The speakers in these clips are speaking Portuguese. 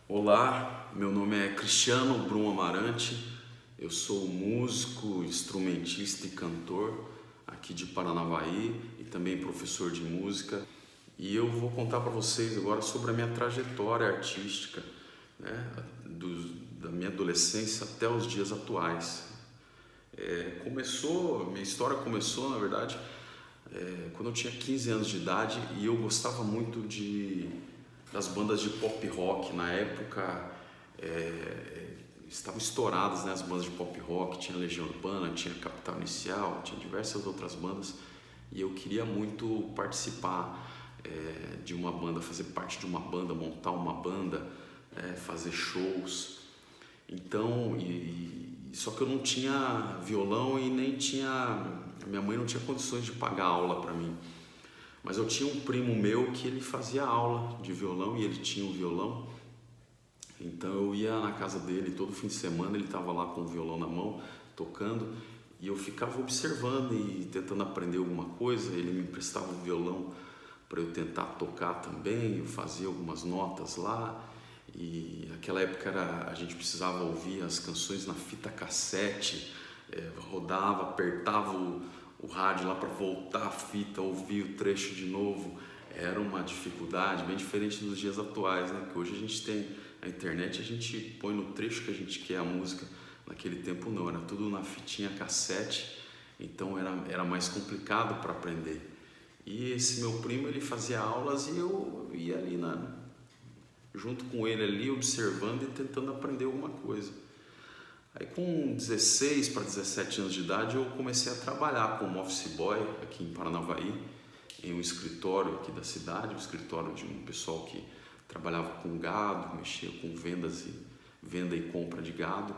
Olá, meu nome é Cristiano Brum Amarante, eu sou músico, instrumentista e cantor aqui de Paranavaí e também professor de música. E eu vou contar para vocês agora sobre a minha trajetória artística, né, da minha adolescência até os dias atuais. Minha história começou, na verdade, quando eu tinha 15 anos de idade e eu gostava muito das bandas de pop rock. Na época estavam estouradas, né, as bandas de pop rock, tinha Legião Urbana, tinha Capital Inicial, tinha diversas outras bandas e eu queria muito participar de uma banda, fazer parte de uma banda, montar uma banda, fazer shows. Então, só que eu não tinha violão e nem tinha, minha mãe não tinha condições de pagar aula para mim. Mas eu tinha um primo meu que ele fazia aula de violão e ele tinha um violão. Então eu ia na casa dele todo fim de semana, ele estava lá com o violão na mão, tocando, e eu ficava observando e tentando aprender alguma coisa. Ele me emprestava o violão para eu tentar tocar também, eu fazia algumas notas lá. E naquela época a gente precisava ouvir as canções na fita cassete, rodava, apertava o rádio lá para voltar a fita, ouvir o trecho de novo. Era uma dificuldade bem diferente dos dias atuais, né? Porque hoje a gente tem a internet, a gente põe no trecho que a gente quer a música. Naquele tempo não, era tudo na fitinha cassete, então era mais complicado para aprender. E esse meu primo, ele fazia aulas e eu ia ali junto com ele ali, observando e tentando aprender alguma coisa. Aí com 16 para 17 anos de idade eu comecei a trabalhar como office boy aqui em Paranavaí, em um escritório aqui da cidade, um escritório de um pessoal que trabalhava com gado, mexia com venda e compra de gado.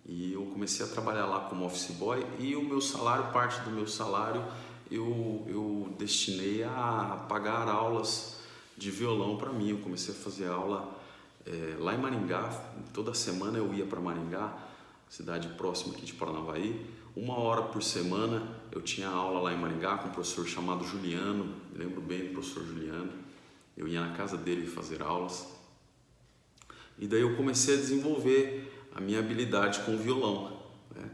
E eu comecei a trabalhar lá como office boy e o meu salário, parte do meu salário, eu destinei a pagar aulas de violão para mim. Eu comecei a fazer aula lá em Maringá. Toda semana eu ia para Maringá, cidade próxima aqui de Paranavaí. 1 hora por semana eu tinha aula lá em Maringá com um professor chamado Juliano. Me lembro bem do professor Juliano. Eu ia na casa dele fazer aulas. E daí eu comecei a desenvolver a minha habilidade com o violão, né?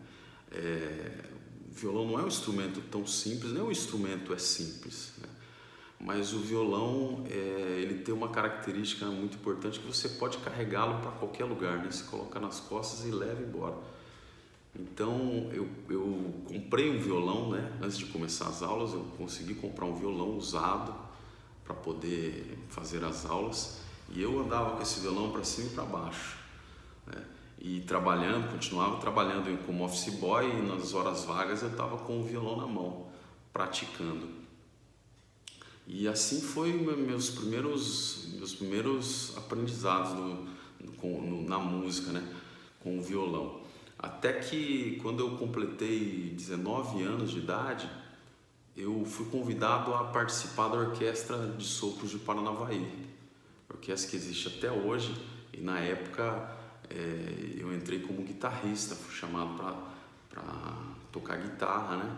O violão não é um instrumento tão simples, nem o instrumento é simples, né? Mas o violão, ele tem uma característica muito importante, que você pode carregá-lo para qualquer lugar, né? Você coloca nas costas e leva embora. Então eu comprei um violão, né? Antes de começar as aulas, eu consegui comprar um violão usado para poder fazer as aulas, e eu andava com esse violão para cima e para baixo, né? E continuava trabalhando como office boy, e nas horas vagas eu estava com o violão na mão, praticando. E assim foi meus primeiros aprendizados na música, né? Com o violão. Até que quando eu completei 19 anos de idade, eu fui convidado a participar da Orquestra de Sopros de Paranavaí, orquestra que existe até hoje. E na época eu entrei como guitarrista, fui chamado para tocar guitarra, né?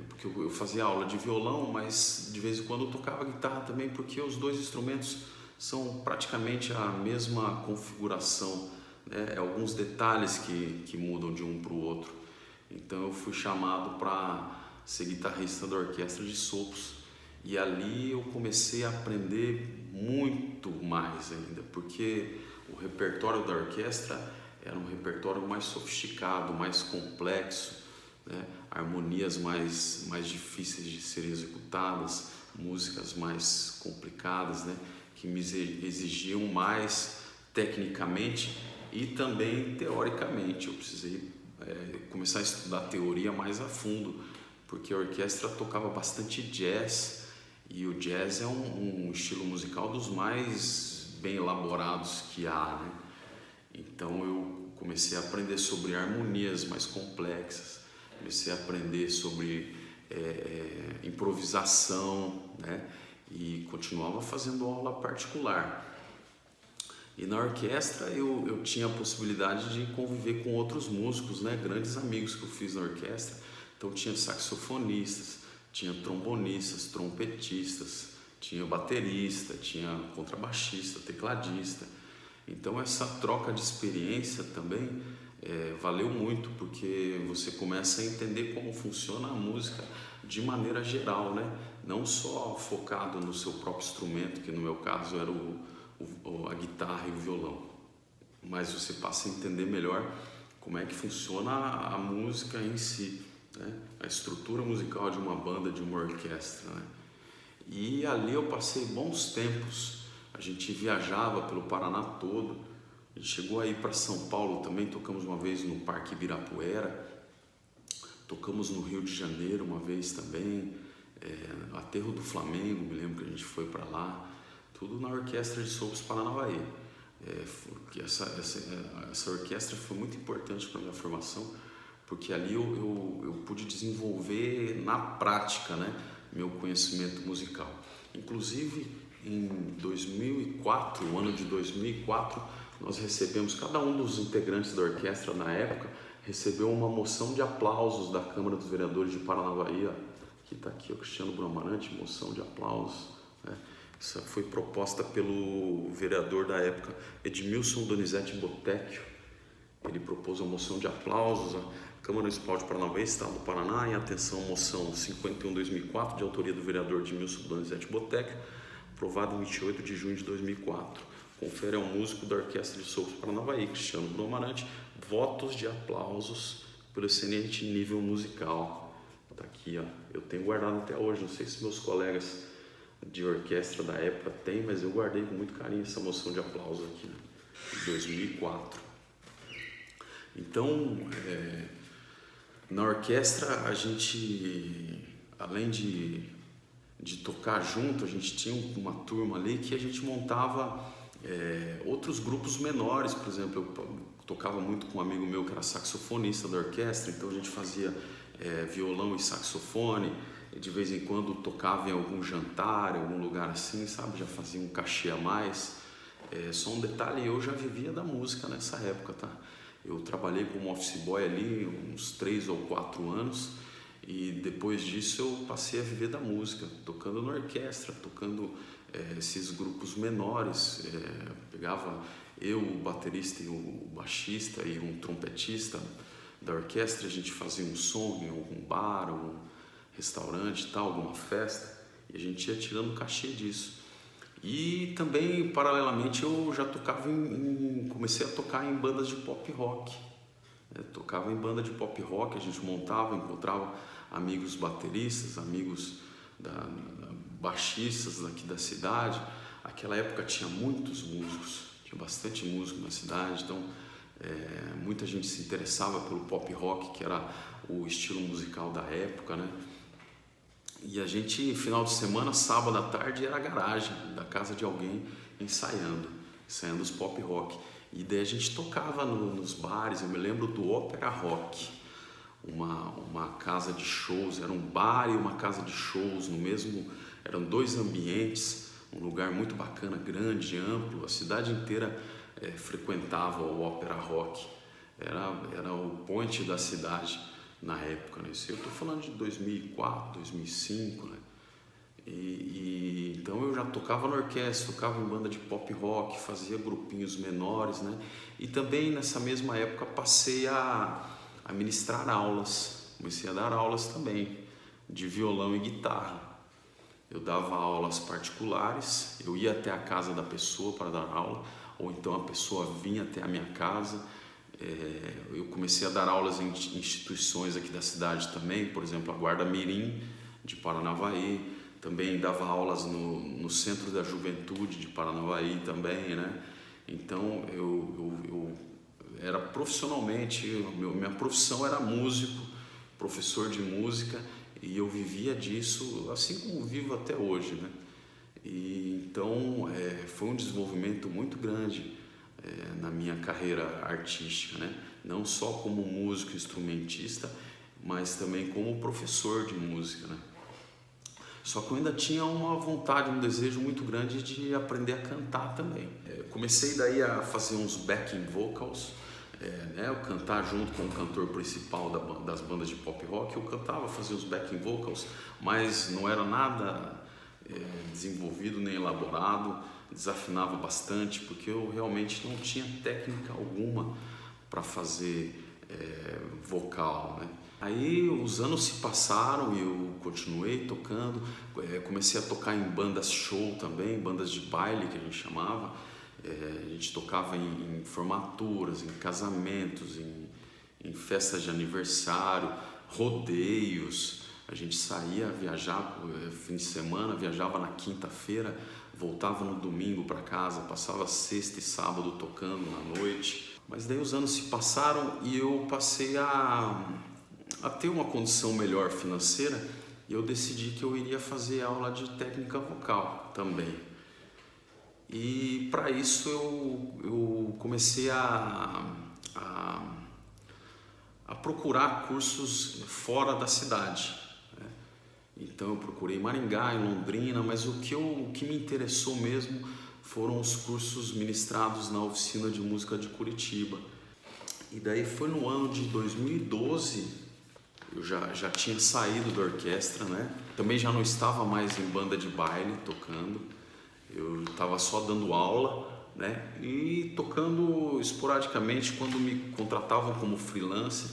Porque eu fazia aula de violão, mas de vez em quando eu tocava guitarra também, porque os dois instrumentos são praticamente a mesma configuração, né? Alguns detalhes que mudam de um para o outro. Então eu fui chamado para ser guitarrista da Orquestra de Sopros, e ali eu comecei a aprender muito mais ainda, porque o repertório da orquestra era um repertório mais sofisticado, mais complexo, né? Harmonias mais difíceis de serem executadas, músicas mais complicadas, né? Que me exigiam mais tecnicamente e também teoricamente. Eu precisei começar a estudar teoria mais a fundo, porque a orquestra tocava bastante jazz, e o jazz é um estilo musical dos mais bem elaborados que há, né? Então eu comecei a aprender sobre harmonias mais complexas, comecei a aprender sobre improvisação, né? E continuava fazendo aula particular. E na orquestra eu tinha a possibilidade de conviver com outros músicos, né? Grandes amigos que eu fiz na orquestra. Então tinha saxofonistas, tinha trombonistas, trompetistas, tinha baterista, tinha contrabaixista, tecladista. Então essa troca de experiência também valeu muito, porque você começa a entender como funciona a música de maneira geral, né? Não só focado no seu próprio instrumento, que no meu caso era a guitarra e o violão, mas você passa a entender melhor como é que funciona a música em si, né? A estrutura musical de uma banda, de uma orquestra, né? E ali eu passei bons tempos. A gente viajava pelo Paraná todo. A gente chegou aí para São Paulo também, tocamos uma vez no Parque Ibirapuera, tocamos no Rio de Janeiro uma vez também, Aterro do Flamengo, me lembro que a gente foi para lá, tudo na Orquestra de Sopros Paranavaí. Essa orquestra foi muito importante para a minha formação, porque ali eu pude desenvolver na prática, né, meu conhecimento musical. Inclusive, em 2004, o ano de 2004, nós recebemos, cada um dos integrantes da orquestra na época recebeu uma moção de aplausos da Câmara dos Vereadores de Paranavaí, que está aqui o Cristiano Brum-Amarante, moção de aplausos, né? Isso foi proposta pelo vereador da época, Edmilson Donizete Botecchio. Ele propôs a moção de aplausos. A Câmara Municipal de Paranavaí, Estado do Paraná, em atenção, moção 51/2004, de autoria do vereador Edmilson Donizete Botecchio, aprovada em 28 de junho de 2004. Confere ao músico da Orquestra de Sopros Paranavaí, Cristiano Brum-Amarante, votos de aplausos pelo excelente nível musical. Está aqui, ó. Eu tenho guardado até hoje, não sei se meus colegas de orquestra da época têm, mas eu guardei com muito carinho essa moção de aplausos aqui, né, de 2004. Então, na orquestra a gente, além de tocar junto, a gente tinha uma turma ali que a gente montava outros grupos menores. Por exemplo, eu tocava muito com um amigo meu que era saxofonista da orquestra, então a gente fazia violão e saxofone, e de vez em quando tocava em algum jantar, em algum lugar assim, sabe, já fazia um cachê a mais. Só um detalhe, eu já vivia da música nessa época, tá? Eu trabalhei como office boy ali uns 3 ou 4 anos, e depois disso eu passei a viver da música, tocando na orquestra, tocando esses grupos menores. Pegava eu, o baterista e o baixista e um trompetista da orquestra, a gente fazia um som em algum bar, algum restaurante, tal, alguma festa, e a gente ia tirando cachê disso. E também, paralelamente, eu já tocava comecei a tocar em bandas de pop rock. Tocava em banda de pop rock, a gente montava, encontrava amigos bateristas, amigos baixistas daqui da cidade. Aquela época tinha muitos músicos, tinha bastante músico na cidade, então muita gente se interessava pelo pop rock, que era o estilo musical da época, né? E a gente, final de semana, sábado à tarde, era a garagem da casa de alguém ensaiando os pop rock. E daí a gente tocava nos bares. Eu me lembro do Ópera Rock, uma casa de shows, era um bar e uma casa de shows no mesmo, eram 2 ambientes, um lugar muito bacana, grande, amplo. A cidade inteira frequentava o Ópera Rock, era o point da cidade na época, né? Isso eu estou falando de 2004, 2005, né? Então eu já tocava na orquestra, tocava em banda de pop rock, fazia grupinhos menores, né? E também nessa mesma época passei a ministrar aulas, comecei a dar aulas também de violão e guitarra. Eu dava aulas particulares, eu ia até a casa da pessoa para dar aula, ou então a pessoa vinha até a minha casa. Eu comecei a dar aulas em instituições aqui da cidade também, por exemplo, a Guarda Mirim de Paranavaí. Também dava aulas no Centro da Juventude de Paranavaí também, né? Então eu era profissionalmente, minha profissão era músico, professor de música, e eu vivia disso, assim como vivo até hoje, né? Então foi um desenvolvimento muito grande na minha carreira artística, né? Não só como músico instrumentista, mas também como professor de música, né? Só que eu ainda tinha uma vontade, um desejo muito grande de aprender a cantar também. Comecei daí a fazer uns backing vocals, né? Eu cantar junto com o cantor principal das bandas de pop rock. Eu cantava, fazia os backing vocals, mas não era nada desenvolvido nem elaborado, desafinava bastante porque eu realmente não tinha técnica alguma para fazer vocal, né? Aí os anos se passaram e eu continuei tocando, comecei a tocar em bandas show também, bandas de baile que a gente chamava. A gente tocava em formaturas, em casamentos, em festas de aniversário, rodeios. A gente saía viajar fim de semana, viajava na quinta-feira, voltava no domingo para casa, passava sexta e sábado tocando na noite. Mas daí os anos se passaram e eu passei a ter uma condição melhor financeira e eu decidi que eu iria fazer aula de técnica vocal também. E para isso eu comecei a procurar cursos fora da cidade, né? Então eu procurei em Maringá, em Londrina, mas o que me interessou mesmo foram os cursos ministrados na Oficina de Música de Curitiba. E daí foi no ano de 2012, eu já tinha saído da orquestra, né? Também já não estava mais em banda de baile tocando, eu estava só dando aula, né? E tocando esporadicamente quando me contratavam como freelancer.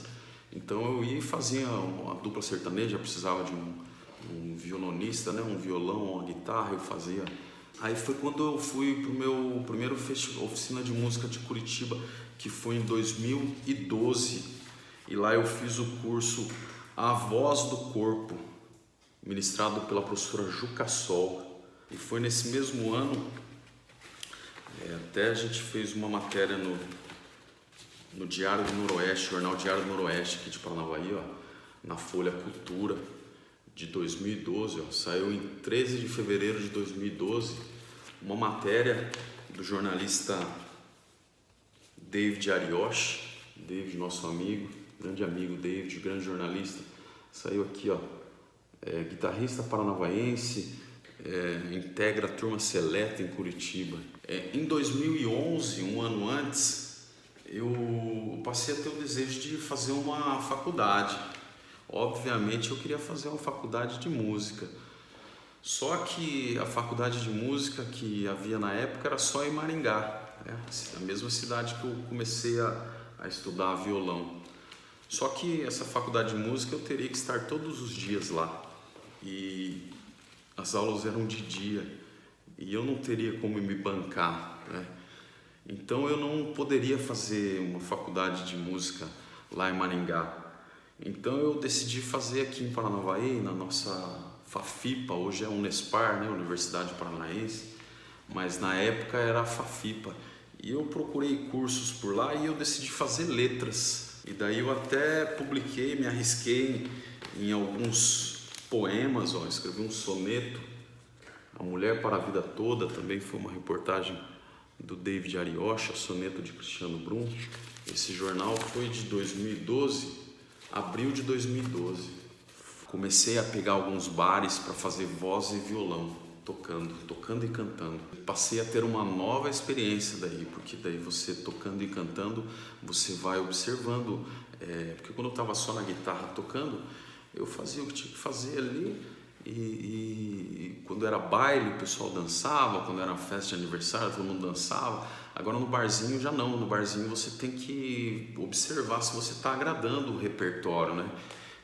Então eu ia e fazia uma dupla sertaneja, precisava de um violonista, né? Um violão, uma guitarra, eu fazia. Aí foi quando eu fui para o meu primeiro oficina de música de Curitiba, que foi em 2012. E lá eu fiz o curso A Voz do Corpo, ministrado pela professora Juca Sol. E foi nesse mesmo ano, até a gente fez uma matéria no Diário do Noroeste, Jornal Diário do Noroeste aqui de Paranavaí, ó, na Folha Cultura de 2012, ó, saiu em 13 de fevereiro de 2012, uma matéria do jornalista David Arioshi, David, nosso amigo, grande amigo David, grande jornalista, saiu aqui, ó, guitarrista paranavaense, integra a turma seleta em Curitiba. Em 2011, um ano antes, eu passei a ter o desejo de fazer uma faculdade. Obviamente eu queria fazer uma faculdade de música, só que a faculdade de música que havia na época era só em Maringá, né? A mesma cidade que eu comecei a estudar violão. Só que essa faculdade de música eu teria que estar todos os dias lá e as aulas eram de dia e eu não teria como me bancar, né? Então eu não poderia fazer uma faculdade de música lá em Maringá. Então eu decidi fazer aqui em Paranavaí, na nossa FAFIPA, hoje é Unespar, né? Universidade Paranaense, mas na época era a FAFIPA. E eu procurei cursos por lá e eu decidi fazer letras. E daí eu até publiquei, me arrisquei em alguns poemas, ó, escrevi um soneto, A Mulher para a Vida Toda, também foi uma reportagem do David Arioshi, soneto de Cristiano Brum. Esse jornal foi de 2012, abril de 2012. Comecei a pegar alguns bares para fazer voz e violão, tocando e cantando. Passei a ter uma nova experiência daí, porque daí você tocando e cantando, você vai observando, porque quando eu estava só na guitarra tocando, eu fazia o que tinha que fazer ali, e quando era baile o pessoal dançava, quando era festa de aniversário todo mundo dançava. Agora no barzinho já não, no barzinho você tem que observar se você está agradando o repertório, né?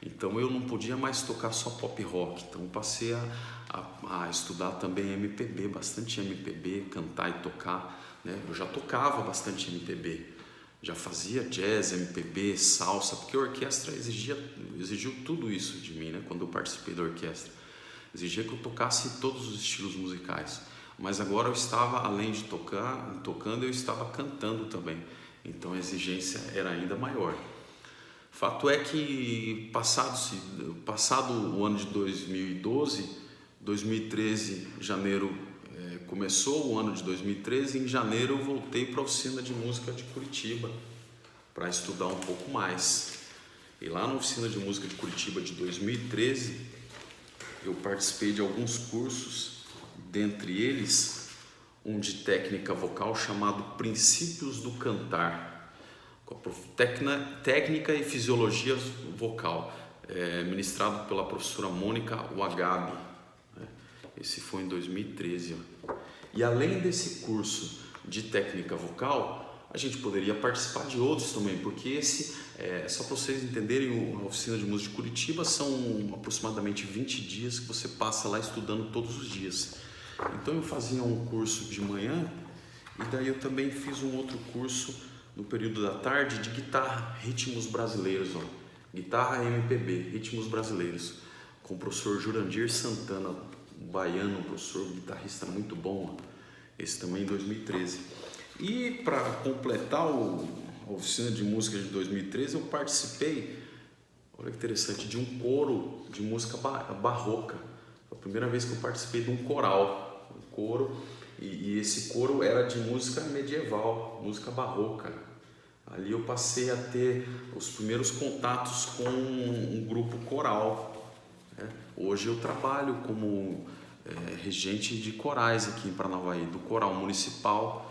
Então eu não podia mais tocar só pop rock, então passei a estudar também MPB, bastante MPB, cantar e tocar, né? Eu já tocava bastante MPB, já fazia jazz, MPB, salsa, porque a orquestra exigiu tudo isso de mim, né? Quando eu participei da orquestra, exigia que eu tocasse todos os estilos musicais, mas agora eu estava, além de tocando, eu estava cantando também, então a exigência era ainda maior. Fato é que passado o ano de 2012, 2013, janeiro, começou o ano de 2013, em janeiro eu voltei para a Oficina de Música de Curitiba para estudar um pouco mais. E lá na Oficina de Música de Curitiba de 2013, eu participei de alguns cursos, dentre eles um de técnica vocal chamado Princípios do Cantar, técnica e fisiologia vocal, ministrado pela professora Mônica Wagabe, né? Esse foi em 2013. Ó. E além desse curso de técnica vocal, a gente poderia participar de outros também, porque esse, só para vocês entenderem, a oficina de música de Curitiba são aproximadamente 20 dias que você passa lá estudando todos os dias. Então eu fazia um curso de manhã e daí eu também fiz um outro curso no período da tarde de guitarra, ritmos brasileiros, ó. Guitarra MPB, ritmos brasileiros, com o professor Jurandir Santana, um baiano, um professor guitarrista muito bom, ó. Esse também em 2013. E para completar a oficina de música de 2013, eu participei, olha que interessante, de um coro de música barroca. Foi a primeira vez que eu participei de um coral, um coro, e esse coro era de música medieval, música barroca. Ali eu passei a ter os primeiros contatos com um grupo coral, né? Hoje eu trabalho como regente de corais aqui em Paranavaí, do coral municipal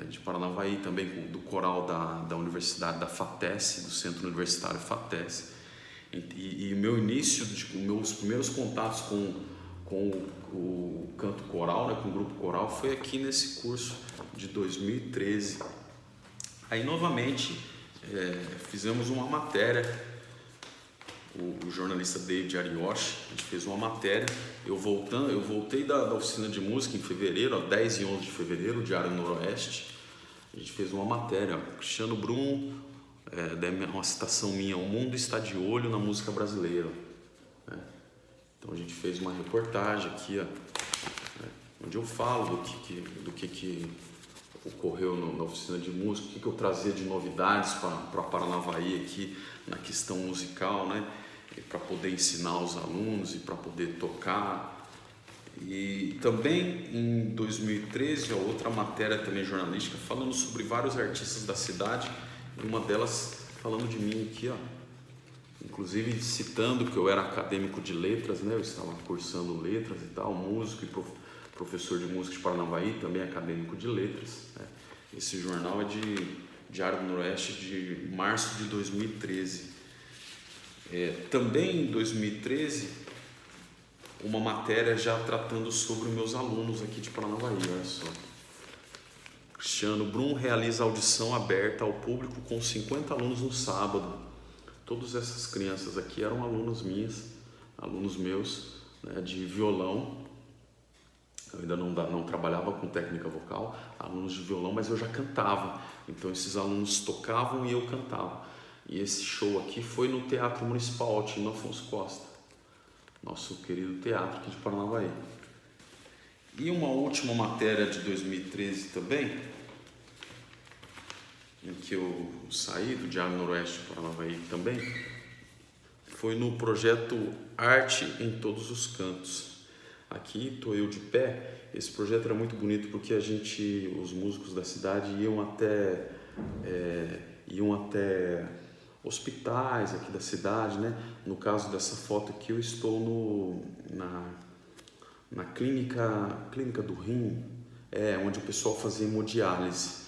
de Paranavaí, também do coral da Universidade da FATESS, do Centro Universitário FATESS. E o meu início, meus primeiros contatos com o canto coral, né, com o grupo coral, foi aqui nesse curso de 2013. Aí novamente fizemos uma matéria, o jornalista David Arioshi, a gente fez uma matéria. Eu voltei da oficina de música em fevereiro, 10 e 11 de fevereiro, Diário Noroeste. A gente fez uma matéria, Cristiano Brum, uma citação minha: o mundo está de olho na música brasileira, né? Então a gente fez uma reportagem aqui, onde eu falo do que ocorreu na oficina de música, o que eu trazia de novidades para Paranavaí aqui na questão musical, né? Para poder ensinar os alunos e para poder tocar. E também em 2013, outra matéria também jornalística falando sobre vários artistas da cidade, e uma delas falando de mim aqui, ó. Inclusive citando que eu era acadêmico de letras, né? Eu estava cursando letras e tal, músico e professor de música de Paranavaí, também acadêmico de letras, né? Esse jornal é de Diário do Noroeste, de março de 2013. Também em 2013, uma matéria já tratando sobre os meus alunos aqui de Paranavaí, olha só. Cristiano Brum realiza audição aberta ao público com 50 alunos no sábado. Todas essas crianças aqui eram alunos meus, né, de violão. Eu ainda não trabalhava com técnica vocal, alunos de violão, mas eu já cantava. Então esses alunos tocavam e eu cantava. E esse show aqui foi no Teatro Municipal Altino Afonso Costa, nosso querido teatro aqui de Paranavaí. E uma última matéria de 2013 também, em que eu saí do Diário Noroeste de Paranavaí também, foi no projeto Arte em Todos os Cantos. Aqui estou eu de pé. Esse projeto era muito bonito porque os músicos da cidade iam até hospitais aqui da cidade, né? No caso dessa foto aqui, eu estou na clínica do rim, onde o pessoal fazia hemodiálise.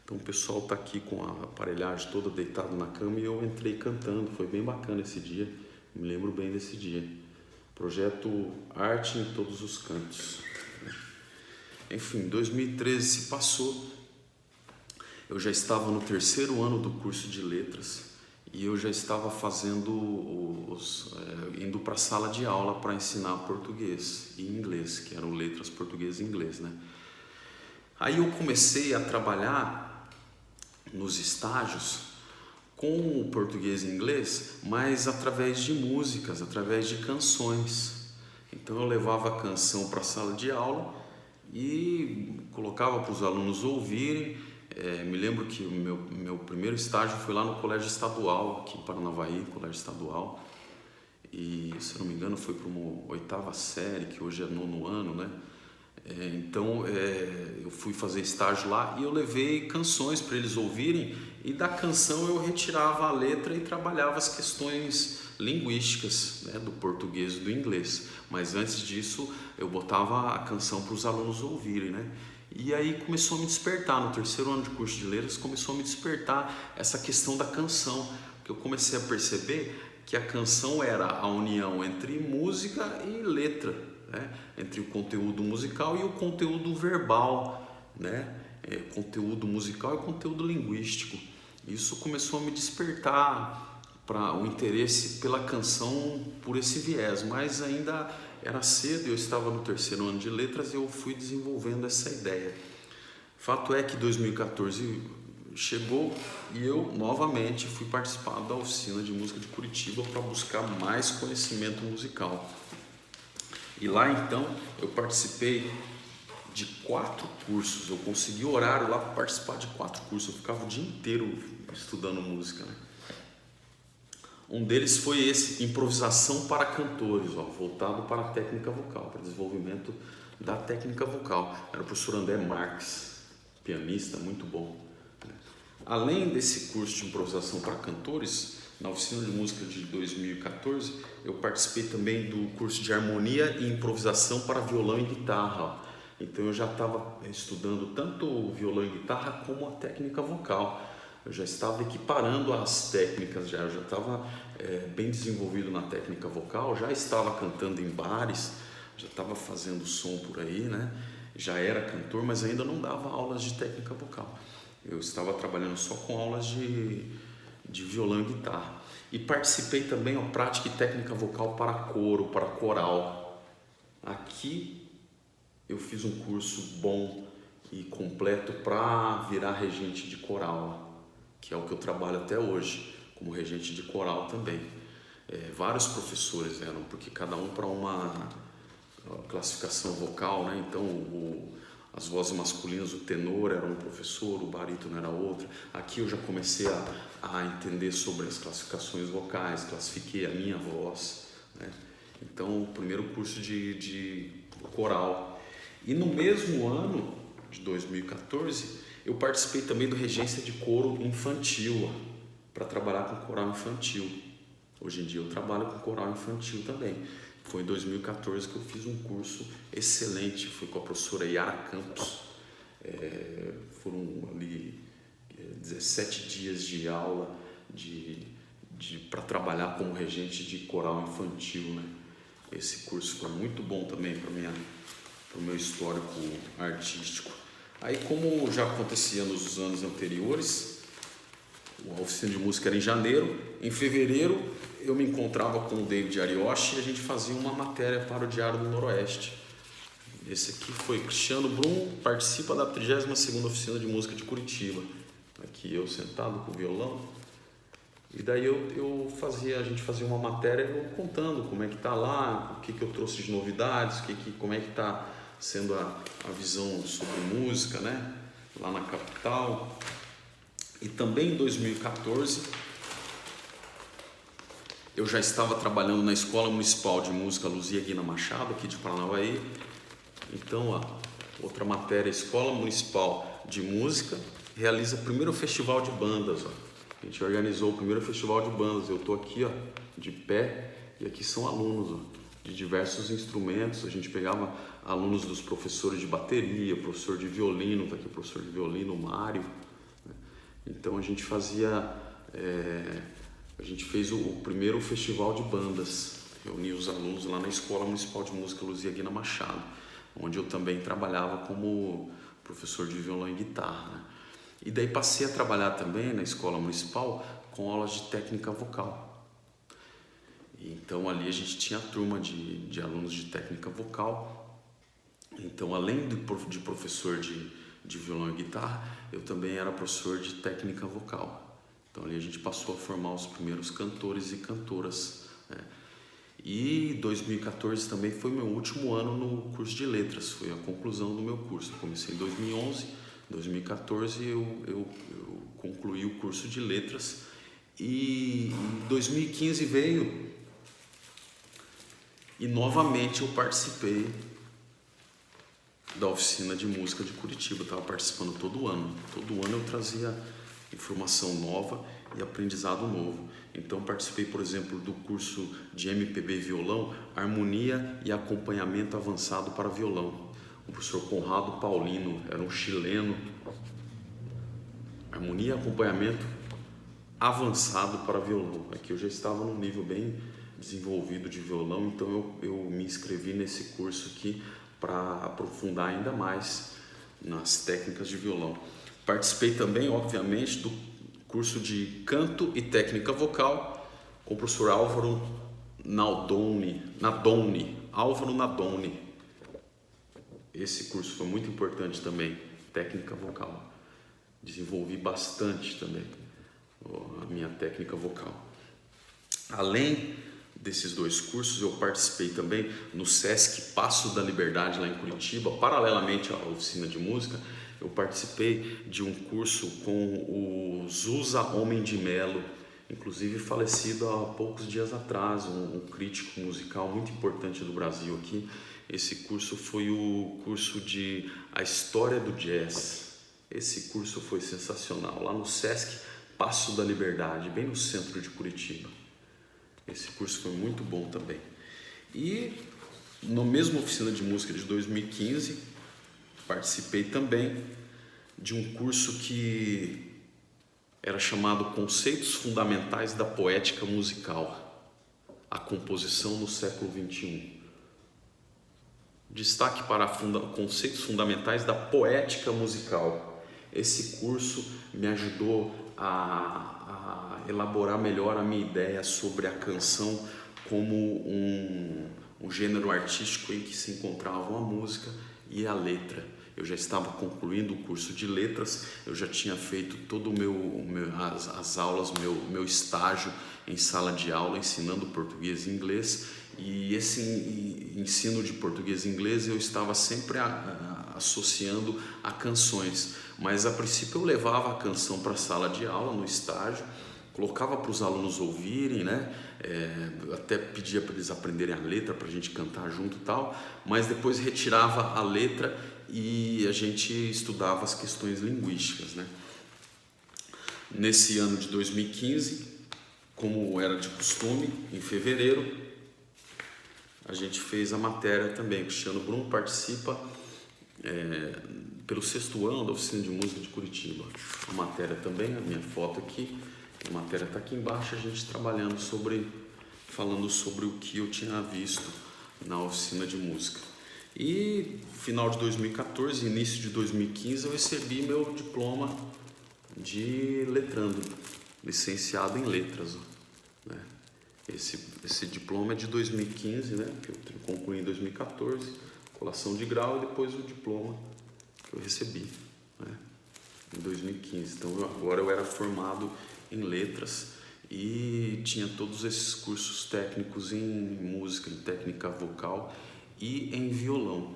Então o pessoal está aqui com a aparelhagem toda deitado na cama e eu entrei cantando. Foi bem bacana esse dia, me lembro bem desse dia. Projeto Arte em Todos os Cantos. Enfim, 2013 se passou, eu já estava no 3º ano do curso de letras e eu já estava indo para a sala de aula para ensinar português e inglês, que eram letras português e inglês, né? Aí eu comecei a trabalhar nos estágios com o português e inglês, mas através de músicas, através de canções. Então eu levava a canção para a sala de aula e colocava para os alunos ouvirem. Me lembro que o meu primeiro estágio foi lá no Colégio Estadual, aqui em Paranavaí, Colégio Estadual. E, se eu não me engano, foi para uma 8ª série, que hoje é 9º ano, né? Então eu fui fazer estágio lá e eu levei canções para eles ouvirem, e da canção eu retirava a letra e trabalhava as questões linguísticas, né, do português e do inglês. Mas antes disso eu botava a canção para os alunos ouvirem, né? E aí começou a me despertar, no 3º ano de curso de letras, começou a me despertar essa questão da canção, porque eu comecei a perceber que a canção era a união entre música e letra, né, entre o conteúdo musical e o conteúdo verbal, né, conteúdo musical e conteúdo linguístico. Isso começou a me despertar para o interesse pela canção por esse viés, mas ainda era cedo, eu estava no 3º ano de letras e eu fui desenvolvendo essa ideia. Fato é que 2014 chegou e eu novamente fui participar da oficina de música de Curitiba para buscar mais conhecimento musical. E lá então eu participei de 4 cursos, eu consegui horário lá para participar de 4 cursos, eu ficava o dia inteiro estudando música, né? Um deles foi esse, improvisação para cantores, voltado para a técnica vocal, para desenvolvimento da técnica vocal. Era o professor André Marques, pianista, muito bom. Além desse curso de improvisação para cantores, na oficina de música de 2014, eu participei também do curso de harmonia e improvisação para violão e guitarra. Então eu já estava estudando tanto o violão e guitarra como a técnica vocal. Eu já estava equiparando as técnicas, eu já estava bem desenvolvido na técnica vocal, já estava cantando em bares, já estava fazendo som por aí, né? Já era cantor, mas ainda não dava aulas de técnica vocal. Eu estava trabalhando só com aulas de violão e guitarra. E participei também da prática e técnica vocal para coro, para coral. Aqui eu fiz um curso bom e completo para virar regente de coral, que é o que eu trabalho até hoje, como regente de coral também. Vários professores eram, porque cada um para uma classificação vocal, né? Então as vozes masculinas, o tenor era um professor, o barítono era outro. Aqui eu já comecei a entender sobre as classificações vocais, classifiquei a minha voz, né? Então, o primeiro curso de coral. E no mesmo ano de 2014, eu participei também do regência de coro infantil, para trabalhar com coral infantil. Hoje em dia eu trabalho com coral infantil também. Foi em 2014 que eu fiz um curso excelente, fui com a professora Yara Campos. Foram ali 17 dias de aula para trabalhar como regente de coral infantil, né? Esse curso foi muito bom também para o meu histórico artístico. Aí, como já acontecia nos anos anteriores, a oficina de música era em janeiro. Em fevereiro eu me encontrava com o David Arioshi e a gente fazia uma matéria para o Diário do Noroeste. Esse aqui foi Cristiano Brum, participa da 32ª oficina de música de Curitiba. Aqui eu sentado com o violão. E daí a gente fazia uma matéria contando como é que tá lá, o que eu trouxe de novidades, como é que tá sendo a visão sobre música, né? Lá na capital. E também em 2014 eu já estava trabalhando na Escola Municipal de Música Luzia Guina Machado, aqui de Paranavaí. Então, outra matéria, Escola Municipal de Música realiza o primeiro festival de bandas. A gente organizou o primeiro festival de bandas. Eu estou aqui de pé e aqui são alunos de diversos instrumentos. A gente pegava alunos dos professores de bateria, professor de violino, está aqui o professor de violino, Mário. Então a gente fez o primeiro festival de bandas, reuni os alunos lá na Escola Municipal de Música Luzia Guina Machado, onde eu também trabalhava como professor de violão e guitarra, né? E daí passei a trabalhar também na Escola Municipal com aulas de técnica vocal. Então ali a gente tinha a turma de alunos de técnica vocal. Então, além de professor de violão e guitarra, eu também era professor de técnica vocal. Então ali a gente passou a formar os primeiros cantores e cantoras, né? E 2014 também foi meu último ano no curso de letras, foi a conclusão do meu curso. Eu comecei em 2011, em 2014 eu concluí o curso de letras e em 2015 veio e novamente eu participei da oficina de música de Curitiba. Eu estava participando todo ano eu trazia informação nova e aprendizado novo. Então participei, por exemplo, do curso de MPB violão, harmonia e acompanhamento avançado para violão. O professor Conrado Paulino era um chileno. Harmonia e acompanhamento avançado para violão. Aqui eu já estava num nível desenvolvido de violão, então eu me inscrevi nesse curso aqui para aprofundar ainda mais nas técnicas de violão. Participei também, obviamente, do curso de canto e técnica vocal com o professor Álvaro Nadoni. Esse curso foi muito importante também, técnica vocal. Desenvolvi bastante também a minha técnica vocal. Além desses dois cursos, eu participei também no Sesc Paço da Liberdade, lá em Curitiba. Paralelamente à oficina de música, eu participei de um curso com o Zusa Homem de Melo, inclusive falecido há poucos dias atrás, um crítico musical muito importante do Brasil aqui. Esse curso foi o curso de A História do Jazz. Esse curso foi sensacional, lá no Sesc Paço da Liberdade, bem no centro de Curitiba. Esse curso foi muito bom também. E na mesma oficina de música de 2015, participei também de um curso que era chamado Conceitos Fundamentais da Poética Musical, a composição no século XXI. Destaque para conceitos fundamentais da poética musical. Esse curso me ajudou a elaborar melhor a minha ideia sobre a canção como um gênero artístico em que se encontravam a música e a letra. Eu já estava concluindo o curso de letras, eu já tinha feito todo as aulas, meu estágio em sala de aula ensinando português e inglês, e esse ensino de português e inglês eu estava sempre associando a canções, mas a princípio eu levava a canção para a sala de aula no estágio, colocava para os alunos ouvirem, né? Até pedia para eles aprenderem a letra para a gente cantar junto e tal, mas depois retirava a letra e a gente estudava as questões linguísticas, né? Nesse ano de 2015, como era de costume, em fevereiro, a gente fez a matéria também. O Cristiano Bruno participa pelo 6º ano da oficina de música de Curitiba. A matéria também, a minha foto aqui, a matéria está aqui embaixo, a gente trabalhando falando sobre o que eu tinha visto na oficina de música. E final de 2014, início de 2015, eu recebi meu diploma de letrando, licenciado em letras, né? Esse diploma é de 2015, né? Que eu concluí em 2014, colação de grau, e depois o diploma que eu recebi, né? Em 2015. Então agora eu era formado em letras e tinha todos esses cursos técnicos em música, em técnica vocal e em violão.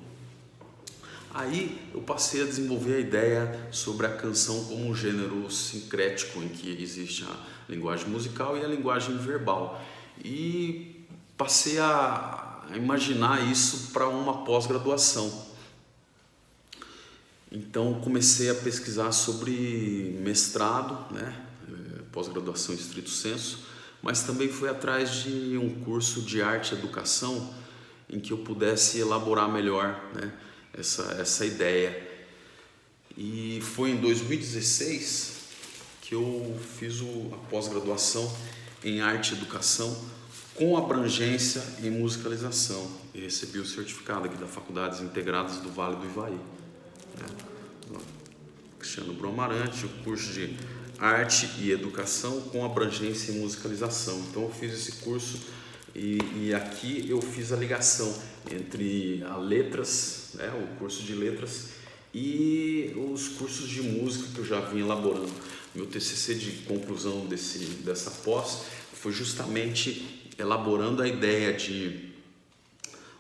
Aí eu passei a desenvolver a ideia sobre a canção como um gênero sincrético em que existe a linguagem musical e a linguagem verbal, e passei a imaginar isso para uma pós-graduação. Então comecei a pesquisar sobre mestrado, né? Pós-graduação em estrito senso, mas também fui atrás de um curso de arte e educação em que eu pudesse elaborar melhor, né, essa ideia. E foi em 2016 que eu fiz a pós-graduação em arte e educação com abrangência em musicalização e recebi o certificado aqui da Faculdades Integradas do Vale do Ivaí, né? Cristiano Bruno Amarante, o curso de arte e educação com abrangência em musicalização. Então eu fiz esse curso e aqui eu fiz a ligação entre a letras, né, o curso de letras e os cursos de música que eu já vinha elaborando. Meu TCC de conclusão dessa pós foi justamente elaborando a ideia de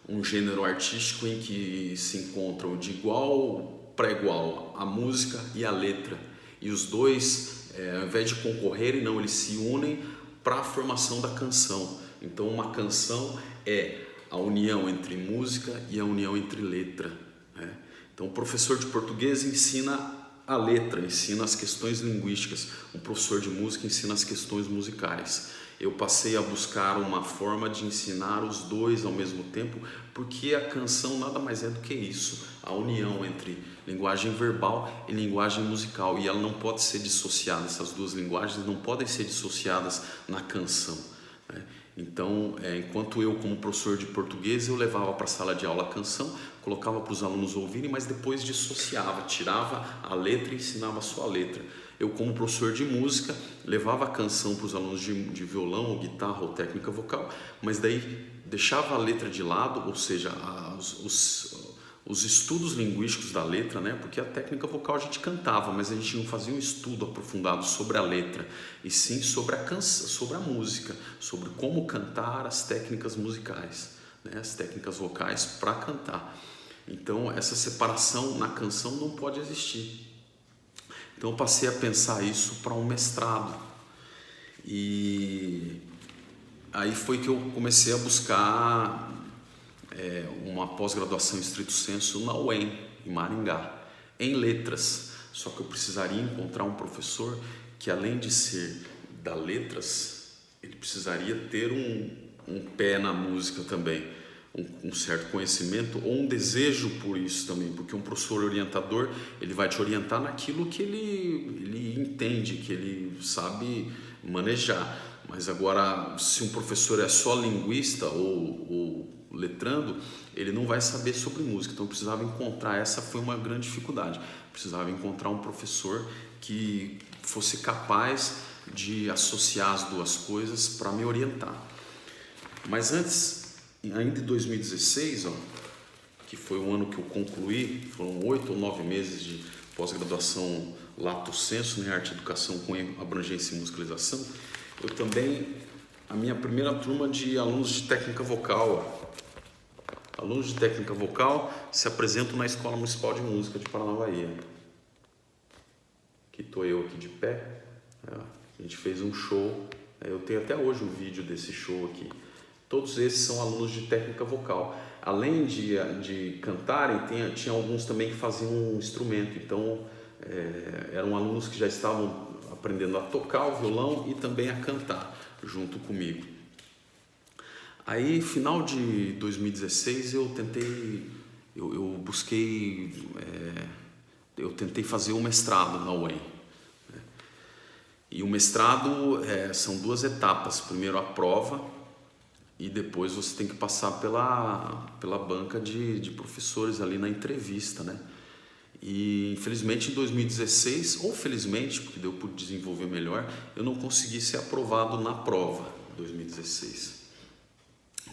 um gênero artístico em que se encontram de igual para igual a música e a letra, e os dois, ao invés de concorrerem, não, eles se unem para a formação da canção. Então uma canção é a união entre música e a união entre letra, né? Então o professor de português ensina a letra, ensina as questões linguísticas, o professor de música ensina as questões musicais. Eu passei a buscar uma forma de ensinar os dois ao mesmo tempo, porque a canção nada mais é do que isso, a união entre linguagem verbal e linguagem musical, e ela não pode ser dissociada, essas duas linguagens não podem ser dissociadas na canção, né? Então, enquanto eu, como professor de português, eu levava para a sala de aula a canção, colocava para os alunos ouvirem, mas depois dissociava, tirava a letra e ensinava só a letra. Eu, como professor de música, levava a canção para os alunos de violão, ou guitarra ou técnica vocal, mas daí deixava a letra de lado, ou seja, os estudos linguísticos da letra, né? Porque a técnica vocal a gente cantava, mas a gente não fazia um estudo aprofundado sobre a letra, e sim sobre a canção, sobre a música, sobre como cantar as técnicas musicais, né? As técnicas vocais para cantar. Então essa separação na canção não pode existir. Então eu passei a pensar isso para um mestrado, e aí foi que eu comecei a buscar uma pós-graduação em estrito senso na UEM, em Maringá, em letras. Só que eu precisaria encontrar um professor que, além de ser da letras, ele precisaria ter um pé na música também, um certo conhecimento ou um desejo por isso também, porque um professor orientador, ele vai te orientar naquilo que ele entende, que ele sabe manejar. Mas agora, se um professor é só linguista ou letrando, ele não vai saber sobre música. Então eu precisava encontrar, essa foi uma grande dificuldade, precisava encontrar um professor que fosse capaz de associar as duas coisas para me orientar. Mas antes, ainda em 2016, que foi o ano que eu concluí, foram 8 ou 9 meses de pós-graduação lato sensu, né, arte e educação com abrangência e musicalização, eu também, a minha primeira turma de alunos de técnica vocal, alunos de técnica vocal se apresentam na Escola Municipal de Música de Paranavaí. Aqui estou eu aqui de pé, a gente fez um show, eu tenho até hoje um vídeo desse show aqui. Todos esses são alunos de técnica vocal. Além de cantarem, tinha alguns também que faziam um instrumento, então eram alunos que já estavam aprendendo a tocar o violão e também a cantar junto comigo. Aí, final de 2016, eu tentei fazer um mestrado na UEM. E o mestrado são 2 etapas. Primeiro a prova e depois você tem que passar pela banca de professores ali na entrevista, né? E infelizmente em 2016, ou felizmente, porque deu por desenvolver melhor, eu não consegui ser aprovado na prova em 2016.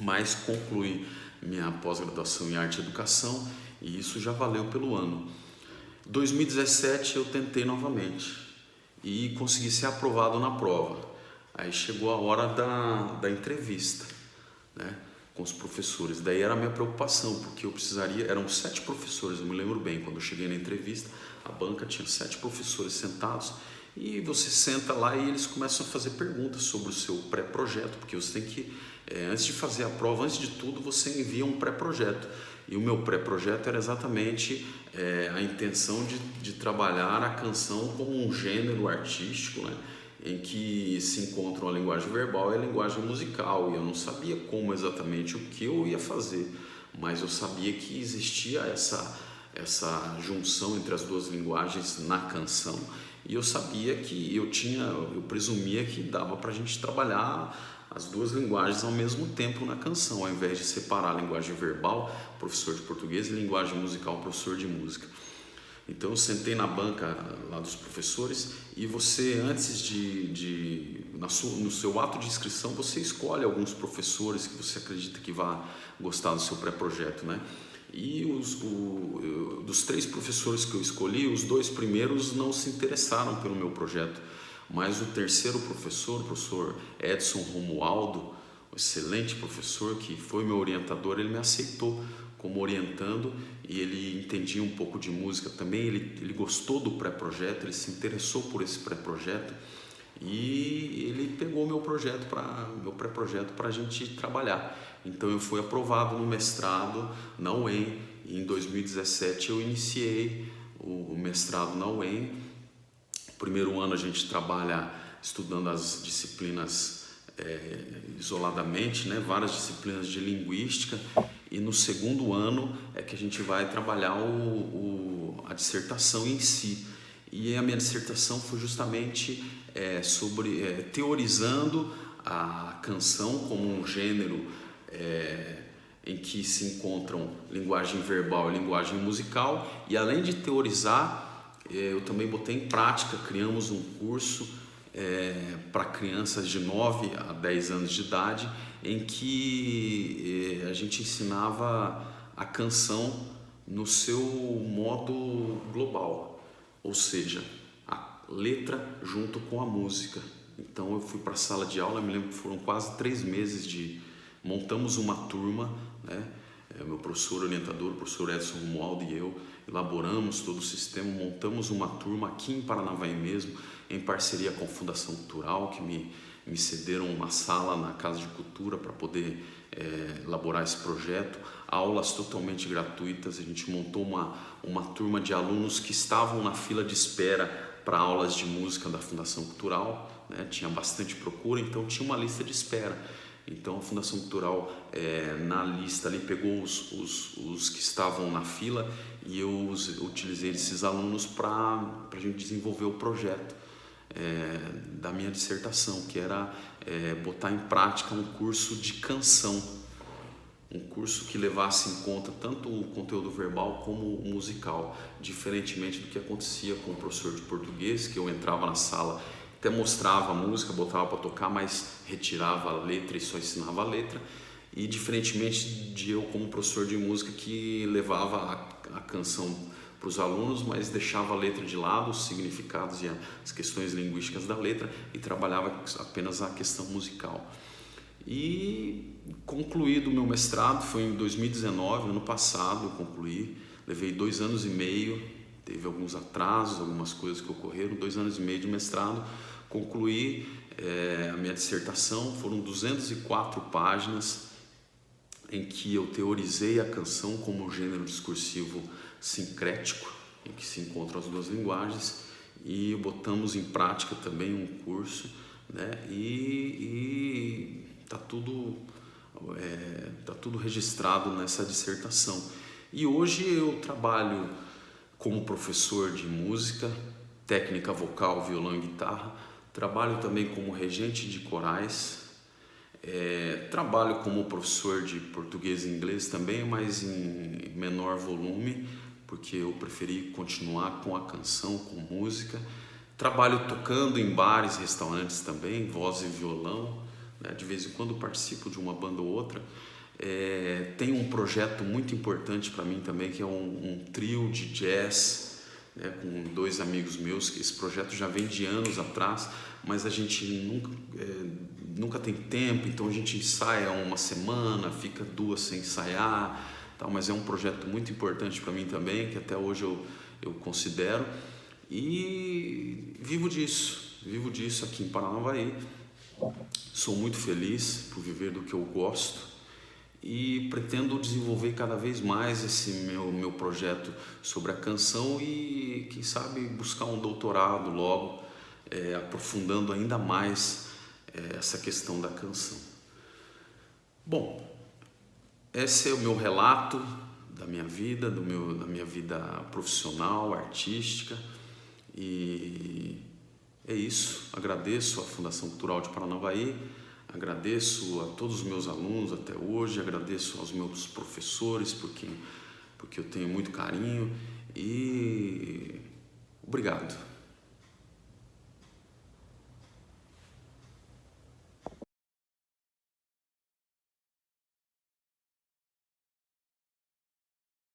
Mas concluí minha pós-graduação em arte e educação e isso já valeu pelo ano. 2017 eu tentei novamente e consegui ser aprovado na prova. Aí chegou a hora da entrevista, né, com os professores. Daí era a minha preocupação, porque eu precisaria, eram 7 professores, eu me lembro bem, quando eu cheguei na entrevista, a banca tinha 7 professores sentados e você senta lá e eles começam a fazer perguntas sobre o seu pré-projeto, porque você tem que, antes de fazer a prova, antes de tudo, você envia um pré-projeto. E o meu pré-projeto era exatamente a intenção de trabalhar a canção como um gênero artístico, né, em que se encontram a linguagem verbal e a linguagem musical. E eu não sabia como exatamente o que eu ia fazer, mas eu sabia que existia essa junção entre as duas linguagens na canção. E eu sabia que eu presumia que dava para a gente trabalhar as duas linguagens ao mesmo tempo na canção, ao invés de separar a linguagem verbal, professor de português, e linguagem musical, professor de música. Então eu sentei na banca lá dos professores e você, antes no seu ato de inscrição, você escolhe alguns professores que você acredita que vá gostar do seu pré-projeto, né? E dos 3 professores que eu escolhi, os 2 primeiros não se interessaram pelo meu projeto, mas o terceiro professor, o professor Edson Romualdo, um excelente professor que foi meu orientador, ele me aceitou como orientando e ele entendia um pouco de música também, ele gostou do pré-projeto, ele se interessou por esse pré-projeto e ele pegou meu pré-projeto para a gente trabalhar. Então eu fui aprovado no mestrado na UEM e em 2017 eu iniciei o mestrado na UEM. No primeiro ano a gente trabalha estudando as disciplinas isoladamente, né? Várias disciplinas de linguística, e no segundo ano é que a gente vai trabalhar a dissertação em si. E a minha dissertação foi justamente sobre teorizando a canção como um gênero em que se encontram linguagem verbal e linguagem musical, e além de teorizar, eu também botei em prática. Criamos um curso para crianças de 9 a 10 anos de idade, em que a gente ensinava a canção no seu modo global, ou seja, a letra junto com a música. Então eu fui para a sala de aula, me lembro que foram quase 3 meses montamos uma turma, né? Meu professor orientador, o professor Edson Romualdo e eu elaboramos todo o sistema, montamos uma turma aqui em Paranavaí mesmo, em parceria com a Fundação Cultural, que me cederam uma sala na Casa de Cultura para poder elaborar esse projeto. Aulas totalmente gratuitas. A gente montou uma turma de alunos que estavam na fila de espera para aulas de música da Fundação Cultural, né? Tinha bastante procura, então tinha uma lista de espera. Então a Fundação Cultural na lista ali pegou os que estavam na fila, e eu utilizei esses alunos para a gente desenvolver o projeto da minha dissertação, que era botar em prática um curso de canção, um curso que levasse em conta tanto o conteúdo verbal como o musical, diferentemente do que acontecia com o professor de português, que eu entrava na sala, até mostrava a música, botava para tocar, mas retirava a letra e só ensinava a letra, e diferentemente de eu como professor de música, que levava a canção para os alunos, mas deixava a letra de lado, os significados e as questões linguísticas da letra, e trabalhava apenas a questão musical. E concluído o meu mestrado, foi em 2019, ano passado eu concluí, levei 2 anos e meio, teve alguns atrasos, algumas coisas que ocorreram, 2 anos e meio de mestrado, concluí a minha dissertação. Foram 204 páginas em que eu teorizei a canção como um gênero discursivo sincrético, em que se encontram as duas linguagens, e botamos em prática também um curso, né? E tá tudo registrado nessa dissertação. E hoje eu trabalho como professor de música, técnica vocal, violão e guitarra. Trabalho também como regente de corais. Trabalho como professor de português e inglês também, mas em menor volume, porque eu preferi continuar com a canção, com música. Trabalho tocando em bares e restaurantes também, voz e violão, né? De vez em quando participo de uma banda ou outra. Tem um projeto muito importante para mim também, que é um trio de jazz, né, com 2 amigos meus, que esse projeto já vem de anos atrás, mas a gente nunca tem tempo, então a gente ensaia uma semana, fica 2 sem ensaiar, tal, mas é um projeto muito importante para mim também, que até hoje eu considero, e vivo disso aqui em Paranavaí. Sou muito feliz por viver do que eu gosto, e pretendo desenvolver cada vez mais esse meu projeto sobre a canção, e quem sabe buscar um doutorado logo, aprofundando ainda mais essa questão da canção. Bom, esse é o meu relato da minha vida, da minha vida profissional, artística, e é isso. Agradeço à Fundação Cultural de Paranavaí, agradeço a todos os meus alunos até hoje, agradeço aos meus professores, porque eu tenho muito carinho, e obrigado.